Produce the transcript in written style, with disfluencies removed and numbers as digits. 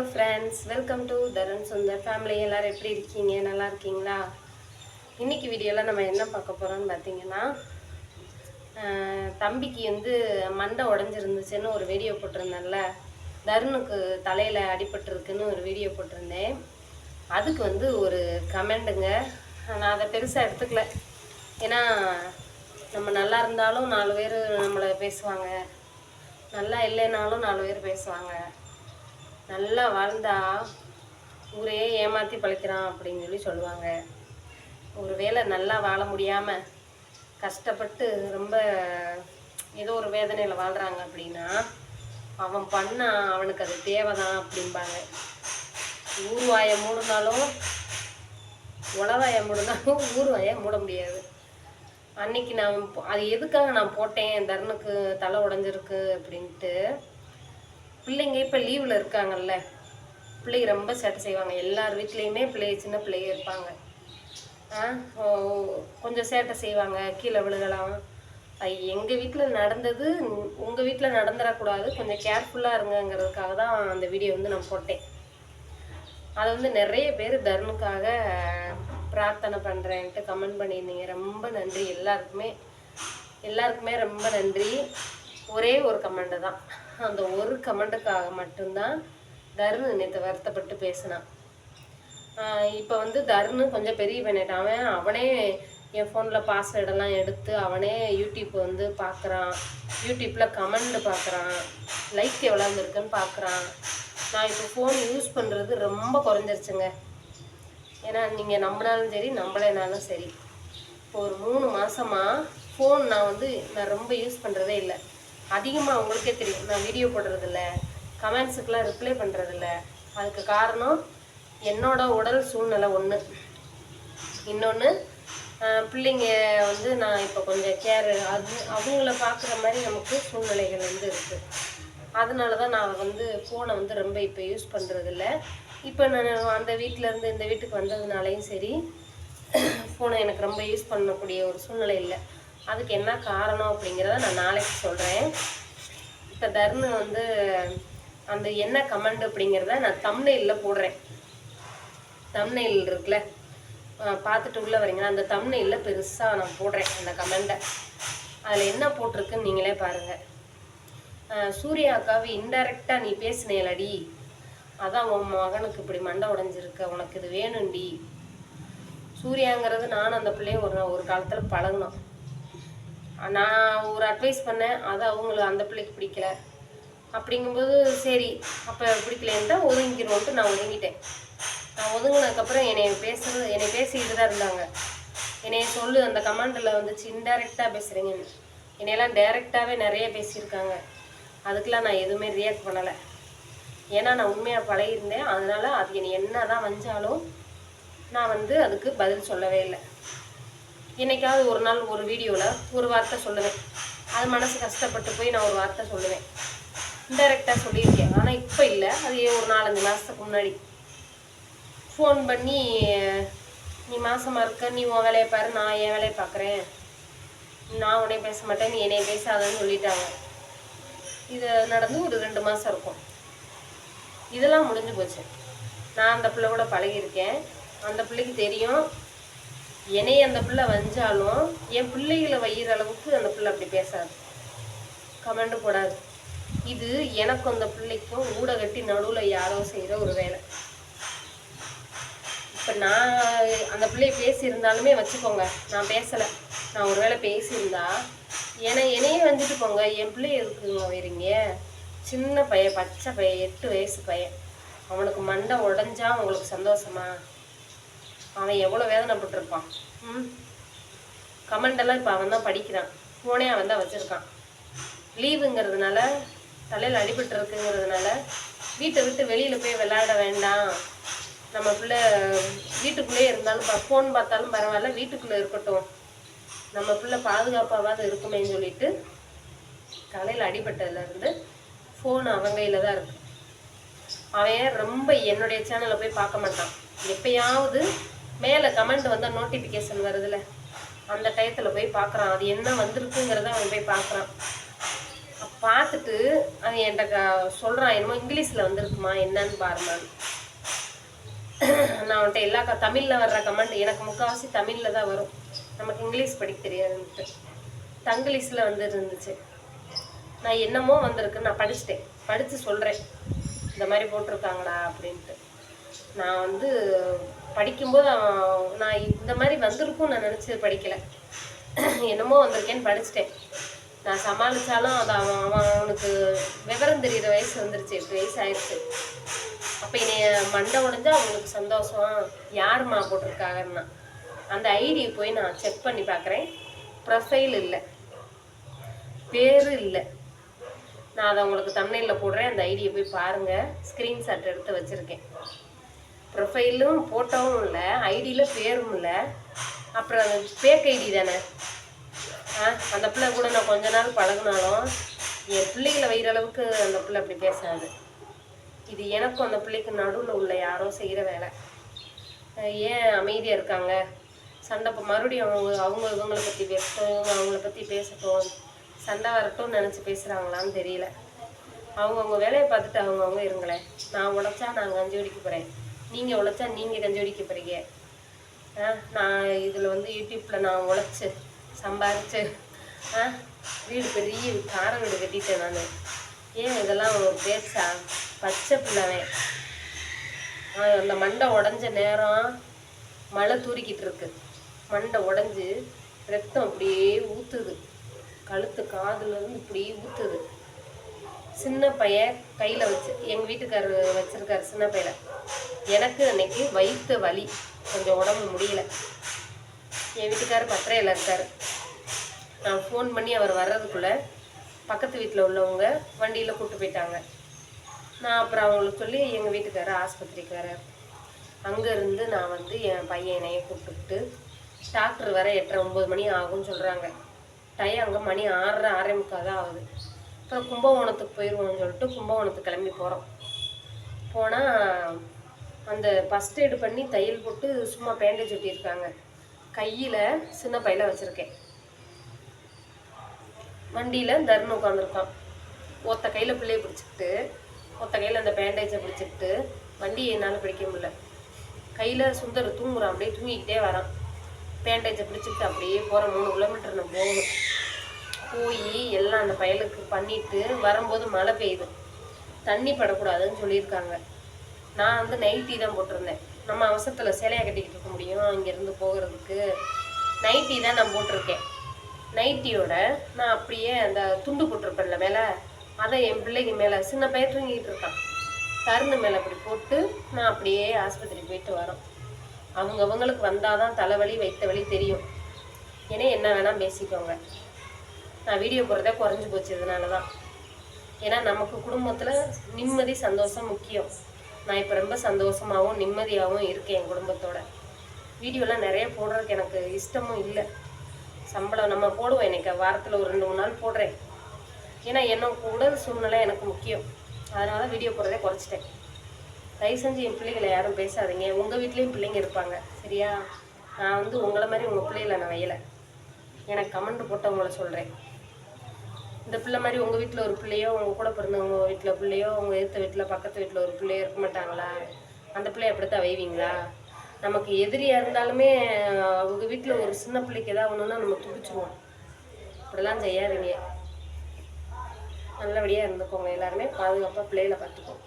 Hello friends, welcome to Tarun Sundar family. எல்லோரும் எப்படி இருக்கீங்க? நல்லா இருக்கீங்களா? இன்றைக்கி வீடியோவில் நம்ம என்ன பார்க்க போகிறோம்னு பார்த்தீங்கன்னா, தம்பிக்கு வந்து மண்டை உடஞ்சிருந்துச்சுன்னு ஒரு வீடியோ போட்டிருந்தேன்ல, தருணுக்கு தலையில் அடிபட்டுருக்குன்னு ஒரு வீடியோ போட்டிருந்தேன். அதுக்கு வந்து ஒரு கமெண்ட்டுங்க. நான் அதை பெருசாக எடுத்துக்கல. ஏன்னா நம்ம நல்லா இருந்தாலும் 4 பேர் நம்மளை பேசுவாங்க, நல்லா இல்லைனாலும் 4 பேர் பேசுவாங்க. நல்லா வாழ்ந்தா ஊரையே ஏமாற்றி பழிக்கிறான் அப்படின்னு சொல்லி சொல்லுவாங்க. ஒரு வேளை நல்லா வாழ முடியாமல் கஷ்டப்பட்டு ரொம்ப ஏதோ ஒரு வேதனையில் வாழ்கிறாங்க அப்படின்னா அவன் பண்ணால் அவனுக்கு அது தேவைதான் அப்படிம்பாங்க. ஊர் வாயை மூடினாலும் உளவாயை மூடினாலும் ஊர் வாயை மூட முடியாது. அன்னைக்கு நான் அது எதுக்காக நான் போட்டேன், தருணுக்கு தலை உடஞ்சிருக்கு அப்படின்ட்டு. பிள்ளைங்க இப்போ லீவில் இருக்காங்கல்ல, பிள்ளைங்க ரொம்ப சேட்டை செய்வாங்க. எல்லார் வீட்லேயுமே சின்ன பிள்ளைங்க இருப்பாங்க. கொஞ்சம் சேட்டை செய்வாங்க, கீழே விழுகலாம். எங்கள் வீட்டில் நடந்தது உங்கள் வீட்டில் நடந்துடக்கூடாது, கொஞ்சம் கேர்ஃபுல்லாக இருங்கங்கிறதுக்காக தான் அந்த வீடியோ வந்து நான் போட்டேன். அதை வந்து நிறைய பேர் தருணுக்காக பிரார்த்தனை பண்ணுறேன்ட்டு கமெண்ட் பண்ணியிருந்தீங்க. ரொம்ப நன்றி எல்லாருக்குமே ரொம்ப நன்றி. ஒரே ஒரு கமெண்ட்டு தான், அந்த ஒரு கமெண்ட்டுக்காக மட்டும்தான் தருண் நேற்று வருத்தப்பட்டு பேசினான். இப்போ வந்து தருண் கொஞ்சம் பெரிய பண்ணிட்டான். அவனே என் ஃபோனில் பாஸ்வேர்டெல்லாம் எடுத்து அவனே யூடியூப் வந்து பார்க்குறான், யூடியூப்பில் கமெண்ட் பார்க்குறான், லைக் எவ்வளோ இருக்குன்னு பார்க்குறான். நான் இப்போ ஃபோன் யூஸ் பண்ணுறது ரொம்ப குறைஞ்சிருச்சுங்க. ஏன்னா நீங்கள் நம்பினாலும் சரி நம்பலைனாலும் சரி, இப்போ ஒரு 3 மாதமாக ஃபோன் நான் ரொம்ப யூஸ் பண்ணுறதே இல்லை. அதிகமாக உங்களுக்கே தெரியும், நான் வீடியோ போடுறதில்ல, கமெண்ட்ஸுக்கெலாம் ரிப்ளை பண்ணுறதில்ல. அதுக்கு காரணம் என்னோட உடல் சூழ்நிலை ஒன்று, இன்னொன்று பிள்ளைங்க வந்து நான் இப்போ கொஞ்சம் அவங்கள பார்க்குற மாதிரி நமக்கு சூழ்நிலைகள் வந்து இருக்குது. அதனால தான் நான் வந்து ஃபோனை வந்து ரொம்ப இப்போ யூஸ் பண்ணுறதில்ல. இப்போ நான் அந்த வீட்டிலேருந்து இந்த வீட்டுக்கு வந்ததுனாலையும் சரி, ஃபோனை எனக்கு ரொம்ப யூஸ் பண்ணக்கூடிய ஒரு சூழ்நிலை இல்லை. அதுக்கு என்ன காரணம் அப்படிங்கிறத நான் நாளைக்கு சொல்கிறேன். இப்போ தருண் வந்து அந்த என்ன கமெண்ட் அப்படிங்கிறத நான் தம்ப்நெயிலில் போடுறேன். தம்ப்நெயில் இருக்குல்ல, பார்த்துட்டு உள்ளே வரீங்கன்னா அந்த தம்ப்நெயிலில் பெருசாக நான் போடுறேன் அந்த கமெண்ட்டை. அதில் என்ன போட்டிருக்குன்னு நீங்களே பாருங்கள். சூர்யா அக்காவை இன்டைரக்டாக நீ பேசினேலடி, அதான் உன் மகனுக்கு இப்படி மண்டை உடஞ்சிருக்க, உனக்கு இது வேணும்டி. சூர்யாங்கிறது நானும் அந்த பிள்ளையும் ஒரு காலத்தில் பழகினோம். நான் ஒரு அட்வைஸ் பண்ணேன், அது அந்த பிள்ளைக்கு பிடிக்கல. அப்படிங்கும்போது சரி அப்போ பிடிக்கலேன்னு தான் ஒதுங்கிடுவோன்ட்டு நான் ஒதுங்கிட்டேன். நான் ஒதுங்கினதுக்கப்புறம் என்னை பேசிக்கிட்டு தான் இருந்தாங்க. என்னைய சொல்லு, அந்த கமெண்டில் வந்துச்சு இன்டைரக்டாக பேசுகிறீங்கன்னு. என்னையெல்லாம் டைரெக்டாகவே நிறைய பேசியிருக்காங்க. அதுக்கெலாம் நான் எதுவுமே ரியாக்ட் பண்ணலை. ஏன்னா நான் உண்மையாக பழகியிருந்தேன். அதனால் அது என்ன தான் வந்தாலும் நான் வந்து அதுக்கு பதில் சொல்லவே இல்லை. என்னைக்காவது ஒரு நாள் ஒரு வீடியோவில் ஒரு வார்த்தை சொல்லுவேன், அது மனசு கஷ்டப்பட்டு போய் நான் ஒரு வார்த்தை சொல்லுவேன், இன்டைரக்டாக சொல்லியிருக்கேன். ஆனால் இப்போ இல்லை, அது ஒரு 4-5 மாதத்துக்கு முன்னாடி ஃபோன் பண்ணி நீ மாசமாக இருக்க, நீ உன் வேலையை பாரு, நான் என் வேலையை பார்க்குறேன், நான் உடனே பேச மாட்டேன், நீ என்னை பேசாதன்னு சொல்லிட்டாங்க. இது நடந்து ஒரு 2 மாதம் இருக்கும். இதெல்லாம் முடிஞ்சு போச்சு. நான் அந்த பிள்ளை கூட பழகியிருக்கேன். அந்த பிள்ளைக்கு தெரியும், என்னைய அந்த பிள்ளை வஞ்சாலும் என் பிள்ளைகளை வையிற அளவுக்கு அந்த பிள்ளை அப்படி பேசாது, கமெண்ட் போடாது. இது எனக்கும் அந்த பிள்ளைக்கும் ஊடகட்டி நடுவில் யாரோ செய்கிற ஒரு வேலை. இப்போ நான் அந்த பிள்ளையை பேசியிருந்தாலுமே வச்சுக்கோங்க, நான் பேசலை, நான் ஒரு வேளை பேசியிருந்தா என்னையே வந்துட்டு போங்க, என் பிள்ளைய இருக்குங்க வரீங்க, சின்ன பையன், பச்சை பையன், 8 வயசு பையன், அவனுக்கு மண்டை உடஞ்சா உங்களுக்கு சந்தோஷமா? அவன் எவ்வளோ வேதனைப்பட்டிருப்பான். கமெண்டெல்லாம் இப்போ அவன் தான் படிக்கிறான், ஃபோனே அவன் தான் வச்சுருக்கான். லீவுங்கிறதுனால, தலையில் அடிபட்டுருக்குங்கிறதுனால வீட்டை விட்டு வெளியில் போய் விளையாட வேண்டாம், நம்ம பிள்ளை வீட்டுக்குள்ளேயே இருந்தாலும் ஃபோன் பார்த்தாலும் பரவாயில்ல, வீட்டுக்குள்ளே இருக்கட்டும், நம்ம பிள்ளை பாதுகாப்பாவது இருக்குமேன்னு சொல்லிட்டு தலையில் அடிபட்டதுலேருந்து ஃபோன் அவன் கையில் தான் இருக்குது. அவன் ரொம்ப என்னுடைய சேனலை போய் பார்க்க மாட்டான். எப்பயாவது மேலே கமெண்ட் வந்தால் நோட்டிஃபிகேஷன் வருதுல்ல, அந்த டயத்தில் போய் பார்க்குறான். அது என்ன வந்திருக்குங்கிறத அவன் போய் பார்க்குறான். பார்த்துட்டு அது என்கிட்ட சொல்கிறான், என்னமோ இங்கிலீஷில் வந்துருக்குமா என்னன்னு பாருமான்னு. நான் அவன்கிட்ட எல்லா தமிழில் வர்ற கமெண்ட், எனக்கு முக்கால்வாசி தமிழில் தான் வரும், நமக்கு இங்கிலீஷ் படிக்க தெரியாதுன்ட்டு தங்கிலீஷில் வந்து இருந்துச்சு. நான் என்னமோ வந்திருக்கு, நான் படிச்சுட்டேன், படித்து சொல்கிறேன் இந்த மாதிரி போட்டிருக்காங்களா அப்படின்ட்டு. நான் வந்து படிக்கும்போது நான் இந்த மாதிரி வந்திருக்கும் நான் நினச்சி படிக்கலை, என்னமோ வந்திருக்கேன்னு படிச்சுட்டேன். நான் சமாளித்தாலும் அது அவனுக்கு விவரம் தெரிகிற வயசு வந்துருச்சு, 8 வயசு ஆயிடுச்சு. அப்போ என்னைய மண்டை உடைஞ்சா அவங்களுக்கு சந்தோஷம், யாருமா போட்டிருக்காங்கன்னா. அந்த ஐடியை போய் நான் செக் பண்ணி பார்க்குறேன், ப்ரொஃபைல் இல்லை, பேர் இல்லை. நான் அதை உங்களுக்கு தம்ப்நெயிலில் போடுறேன், அந்த ஐடியை போய் பாருங்கள். ஸ்க்ரீன்ஷாட் எடுத்து வச்சுருக்கேன். ப்ரொஃபைலும் ஃபோட்டோவும் இல்லை, ஐடியில் பேரும் இல்லை. அப்புறம் அது ஃபேக் ஐடி தானே. அந்த பிள்ளை கூட நான் கொஞ்ச நாள் பழகினாலும் என் பிள்ளைகளை வைகிற அளவுக்கு அந்த பிள்ளை அப்படி பேசாது. இது எனக்கும் அந்த பிள்ளைக்கு நடுவில் உள்ள யாரோ செய்கிற வேலை. ஏன் அமைதியாக இருக்காங்க, சண்டை இப்போ மறுபடியும் அவங்க இவங்களை பற்றி பேசட்டும், இவங்க அவங்கள பற்றி பேசட்டும், சண்டை வரட்டும்னு நினச்சி பேசுகிறாங்களான்னு தெரியல. அவங்கவுங்க வேலையை பார்த்துட்டு அவங்கவுங்க இருங்களேன். நான் உழைச்சா நான் கஞ்சி குடிக்க போகிறேன், நீங்கள் உழைச்சா நீங்கள் கஞ்சி குடிக்க போகிறீங்க. நான் இதில் வந்து யூடியூப்பில் நான் உழைச்சி சம்பாரிச்சு வீடு பெரிய கார வீடு கட்டிட்டேன் நான். ஏன் இதெல்லாம் ஒரு பேச்சா? பச்சை பிள்ளைவன் அந்த மண்டை உடஞ்ச நேரம் மழை தூரிக்கிட்டு இருக்கு, மண்டை உடஞ்சி ரத்தம் அப்படியே ஊற்றுது, கழுத்து காதுலேருந்து இப்படியே ஊற்றுது. சின்ன பையன் கையில் வச்சு எங்கள் வீட்டுக்காரர் வச்சுருக்காரு சின்ன பையனை. எனக்கு அன்னைக்கு வயிற்று வலி, கொஞ்சம் உடம்பு முடியல. என் வீட்டுக்காரர் பத்திரையில் இருக்கார். நான் ஃபோன் பண்ணி அவர் வர்றதுக்குள்ளே பக்கத்து வீட்டில் உள்ளவங்க வண்டியில் கூப்பிட்டு போயிட்டாங்க. நான் அப்புறம் அவங்களுக்கு சொல்லி எங்கள் வீட்டுக்காரர் ஆஸ்பத்திரிக்கு வரார். அங்கேருந்து நான் வந்து என் பையனையே கூப்பிட்டுக்கிட்டு, டாக்டர் வர 8:30-9 மணி ஆகும்னு சொல்கிறாங்க. டைம் அங்கே மணி 6:30-6:45 தான் ஆகுது. அப்புறம் கும்பகோணத்துக்கு போயிடுவோம்னு சொல்லிட்டு கும்பகோணத்துக்கு கிளம்பி போகிறோம். போனால் அந்த ஃபஸ்ட் எய்டு பண்ணி தையல் போட்டு சும்மா பேண்டேஜ் ஒட்டியிருக்காங்க. கையில் சின்ன பையில வச்சுருக்கேன். வண்டியில் தர்ணு உட்காந்துருக்கான். ஒத்த கையில் பிள்ளையை பிடிச்சிக்கிட்டு, ஒத்த கையில் அந்த பேண்டேஜை பிடிச்சிக்கிட்டு வண்டியை என்னால் பிடிக்க முடியல. கையில் சுந்தர் தூங்குறான், அப்படியே தூங்கிக்கிட்டே வரான். பேண்டேஜை பிடிச்சிக்கிட்டு அப்படியே போகிற 3 கிலோமீட்டர் நான் போகணும். போய் எல்லாம் அந்த பயலுக்கு பண்ணிவிட்டு வரும்போது மழை பெய்யுது, தண்ணி படக்கூடாதுன்னு சொல்லியிருக்காங்க. நான் வந்து நைட்டி தான் போட்டிருந்தேன். நம்ம அவசரத்தில் சேலையை கட்டிக்கிட்டு இருக்க முடியும், இங்கேருந்து போகிறதுக்கு நைட்டி தான் நான் போட்டிருக்கேன். நைட்டியோட நான் அப்படியே அந்த துண்டு போட்டிருப்பேன்ல மேலே, அதை என் பிள்ளைக்கு மேலே சின்ன பையன் தூங்கிக்கிட்டு இருக்கான், கருணு மேலே அப்படி போட்டு நான் அப்படியே ஆஸ்பத்திரி போயிட்டு வரோம். அவங்களுக்கு வந்தால் தான் தலைவலி வயிற்று வலி தெரியும். ஏன்னா என்ன வேணால் பேசிக்கோங்க. நான் வீடியோ போடுறதே குறைஞ்சி போச்சு இதனால தான். ஏன்னா நமக்கு குடும்பத்தில் நிம்மதி சந்தோஷம் முக்கியம். நான் இப்போ ரொம்ப சந்தோஷமாகவும் நிம்மதியாகவும் இருக்கேன் என் குடும்பத்தோட. வீடியோலாம் நிறைய போடுறதுக்கு எனக்கு இஷ்டமும் இல்லை. சம்பளம் நம்ம போடுவோம், எனக்கு வாரத்தில் ஒரு 2-3 நாள் போடுறேன். ஏன்னா என்னோட உடல் சூழ்நிலை எனக்கு முக்கியம். அதனால வீடியோ போடுறதே குறைச்சிட்டேன். தயவு செஞ்சு என் பிள்ளைகளை யாரும் பேசாதீங்க. உங்கள் வீட்லேயும் பிள்ளைங்க இருப்பாங்க சரியா? நான் வந்து உங்களை மாதிரி உங்கள் பிள்ளைகளை நான் வையலை. எனக்கு கமெண்ட் போட்டவங்கள சொல்கிறேன். இந்த பிள்ளை மாதிரி உங்கள் வீட்டில் ஒரு பிள்ளையோ, உங்கள் கூட பிறந்தவங்க வீட்டில் பிள்ளையோ, உங்கள் எதிர்த்த வீட்டில் பக்கத்து வீட்டில் ஒரு பிள்ளையோ இருக்க மாட்டாங்களா? அந்த பிள்ளைய அப்படித்தான் வைவீங்களா? நமக்கு எதிரியாக இருந்தாலுமே அவங்க வீட்டில் ஒரு சின்ன பிள்ளைக்கு ஏதாவது ஒன்றுன்னா நம்ம துடிச்சிருவோம். இப்படிலாம் செய்யாதீங்க. நல்லபடியாக இருந்துக்கோங்க. எல்லாருமே பாதுகாப்பாக பிள்ளைகளை பார்த்துக்கோங்க.